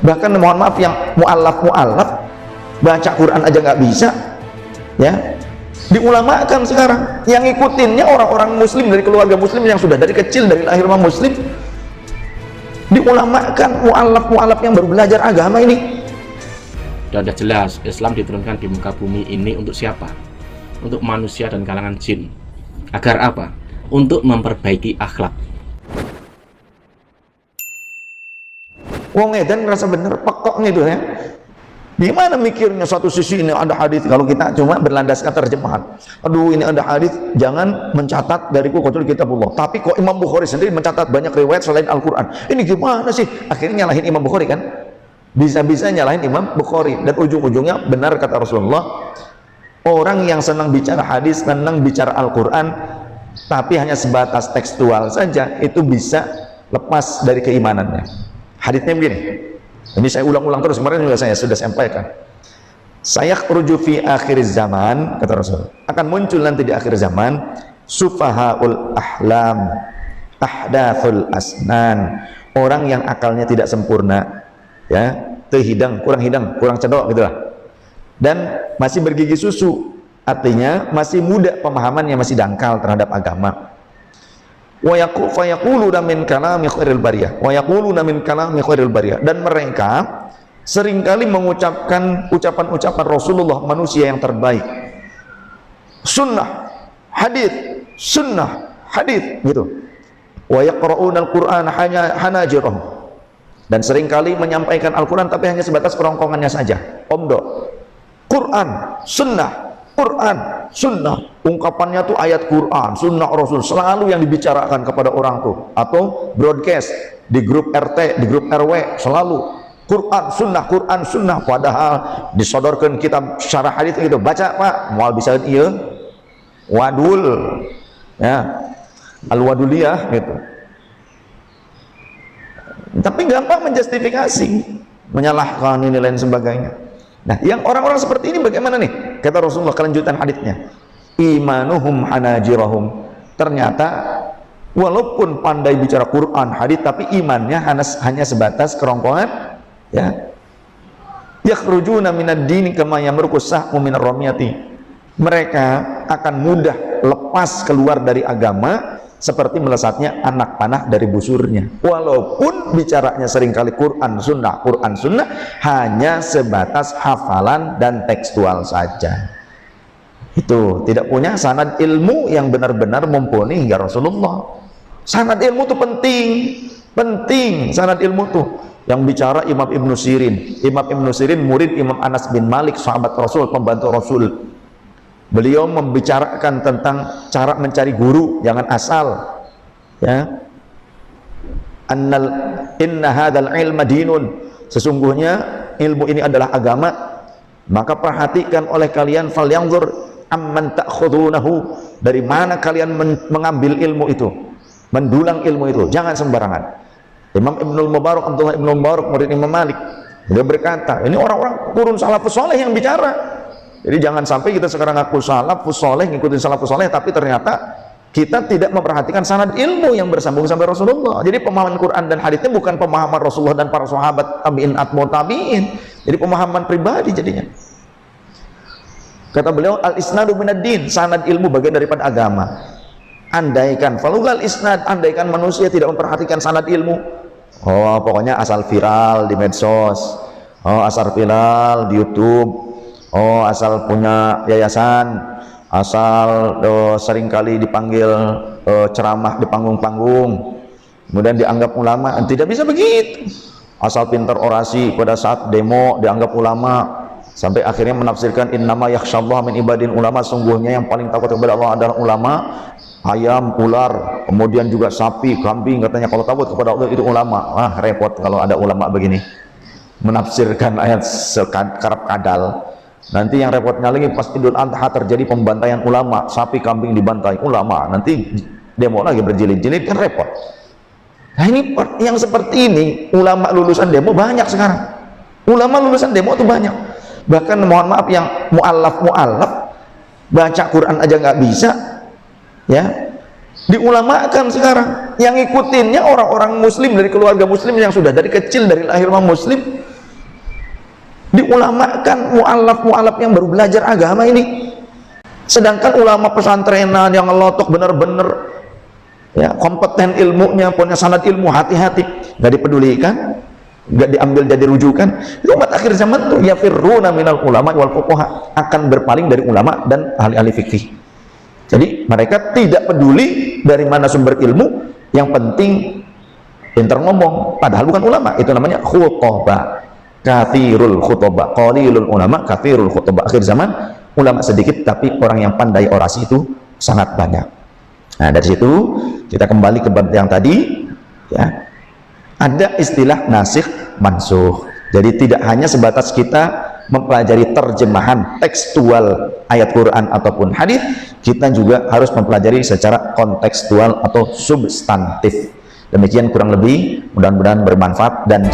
Bahkan mohon maaf yang mu'allaf baca Quran aja nggak bisa, ya, diulamakan sekarang. Yang ngikutinnya orang-orang muslim dari keluarga muslim yang sudah dari kecil, dari lahir muslim, diulamakan. Mu'allaf yang baru belajar agama ini. Dan sudah jelas Islam diturunkan di muka bumi ini untuk siapa? Untuk manusia dan kalangan jin. Agar apa? Untuk memperbaiki akhlak. Wong edan ngerasa bener pekok gitu ya. Gimana mikirnya? Satu sisi ini ada hadis, kalau kita cuma berlandaskan terjemahan, aduh ini ada hadis, jangan mencatat dariku kecuali kitabullah. Tapi kok Imam Bukhari sendiri mencatat banyak riwayat selain Al-Quran, ini gimana sih? Akhirnya nyalahin Imam Bukhari kan, bisa-bisa nyalahin Imam Bukhari. Dan ujung-ujungnya benar kata Rasulullah, orang yang senang bicara hadis, senang bicara Al-Quran, tapi hanya sebatas tekstual saja, itu bisa lepas dari keimanannya. Hadisnya begini, ini saya ulang-ulang terus, kemarin juga saya sudah sampaikan. Saya khruju fi akhir zaman, kata Rasul, akan muncul nanti di akhir zaman sufahaul ahlam, ahdathul asnan, orang yang akalnya tidak sempurna, ya, kurang hidang, kurang cedok gitulah, dan masih bergigi susu, artinya masih muda pemahamannya, masih dangkal terhadap agama. Wa yaquluna min kalami khairil bariyah, wa yaquluna min kalami khairil bariyah, dan mereka seringkali mengucapkan ucapan-ucapan Rasulullah, manusia yang terbaik. Sunnah, hadis, sunnah, hadis, gitu. Wa yaqra'una al-Qur'an hanajirahum, dan seringkali menyampaikan Al-Quran tapi hanya sebatas kerongkongannya saja. Omdo, Quran, sunnah, Quran, sunnah, ungkapannya tuh ayat Quran, sunnah Rasul, selalu yang dibicarakan kepada orang tuh, atau broadcast di grup RT, di grup RW, selalu Quran, sunnah, padahal disodorkan kitab syarah hadits gitu, baca Pak, mual bisa iya, wadul, ya, al-waduliyah gitu. Tapi gampang menjustifikasi, menyalahkan ini lain sebagainya. Nah, yang orang-orang seperti ini bagaimana nih? Kata Rasulullah kelanjutan haditsnya, imanuhum hanajirahum, ternyata walaupun pandai bicara Quran, hadits, tapi imannya hanya sebatas kerongkongan, ya. Yakhrujuna minad dini kama yamruqu sahmu minar ramiyati, mereka akan mudah lepas keluar dari agama seperti melesatnya anak panah dari busurnya. Walaupun bicaranya seringkali Quran sunnah, hanya sebatas hafalan dan tekstual saja. Itu tidak punya sanad ilmu yang benar-benar mumpuni hingga Rasulullah. Sanad ilmu itu penting sanad ilmu tuh. Yang bicara Imam Ibnu Sirin murid Imam Anas bin Malik, sahabat Rasul, pembantu Rasul. Beliau membicarakan tentang cara mencari guru, jangan asal, ya. Inna hadzal ilma dinun, sesungguhnya ilmu ini adalah agama, maka perhatikan oleh kalian, falyanzur amman ta'khudunahu, dari mana kalian mengambil ilmu itu, mendulang ilmu itu, jangan sembarangan. Imam Ibnul Mubarak, Abdullah Ibnul Mubarak, murid Imam Malik, dia berkata, ini orang-orang kurun salafus saleh yang bicara. Jadi jangan sampai kita sekarang ngaku salafus saleh, ngikutin salafus saleh, tapi ternyata kita tidak memperhatikan sanad ilmu yang bersambung sampai Rasulullah. Jadi pemahaman Quran dan haditsnya bukan pemahaman Rasulullah dan para sahabat, tabi'in, atba'ut tabi'in. Jadi pemahaman pribadi jadinya. Kata beliau, al-isnadu minad din, sanad ilmu bagian daripada agama. Andaikan falulal isnad, andaikan manusia tidak memperhatikan sanad ilmu, oh pokoknya asal viral di medsos, oh asal viral di YouTube, oh asal punya yayasan, asal seringkali dipanggil ceramah di panggung-panggung, kemudian dianggap ulama. Tidak bisa begitu. Asal pintar orasi pada saat demo dianggap ulama, sampai akhirnya menafsirkan innama yakhsyallaha min ibadin ulama, sungguhnya yang paling takut kepada Allah adalah ulama. Ayam, ular, kemudian juga sapi, kambing, katanya kalau takut kepada Allah itu ulama. Ah, repot kalau ada ulama begini menafsirkan ayat sekarap kadal. Nanti yang repotnya lagi pas Idul Adha terjadi pembantaian ulama, sapi kambing dibantai ulama, nanti demo lagi berjilid-jilid, kan repot. Nah ini yang seperti ini, ulama lulusan demo banyak sekarang. Ulama lulusan demo itu banyak. Bahkan mohon maaf yang mu'allaf baca Quran aja nggak bisa, ya, diulamakan sekarang. Yang ngikutinnya orang-orang muslim dari keluarga muslim yang sudah dari kecil, dari lahir muslim, diulamakan mu'alaf yang baru belajar agama ini. Sedangkan ulama pesantrenan yang ngelotok bener-bener ya, kompeten ilmunya, punya sanad ilmu, hati-hati, nggak dipedulikan, nggak diambil jadi rujukan. Umat akhir zaman tuh ya firruna minal ulama wal fuqaha, akan berpaling dari ulama dan ahli-ahli fikih. Jadi mereka tidak peduli dari mana sumber ilmu, yang penting pintar ngomong, padahal bukan ulama. Itu namanya khutbah, kathirul khutbah, qalilul ulama, kathirul khutbah. Akhir zaman ulama sedikit, tapi orang yang pandai orasi itu sangat banyak. Nah, dari situ kita kembali ke bab yang tadi ya. Ada istilah nasikh mansukh. Jadi tidak hanya sebatas kita mempelajari terjemahan tekstual ayat Quran ataupun hadis, kita juga harus mempelajari secara kontekstual atau substantif. Demikian kurang lebih, mudah-mudahan bermanfaat dan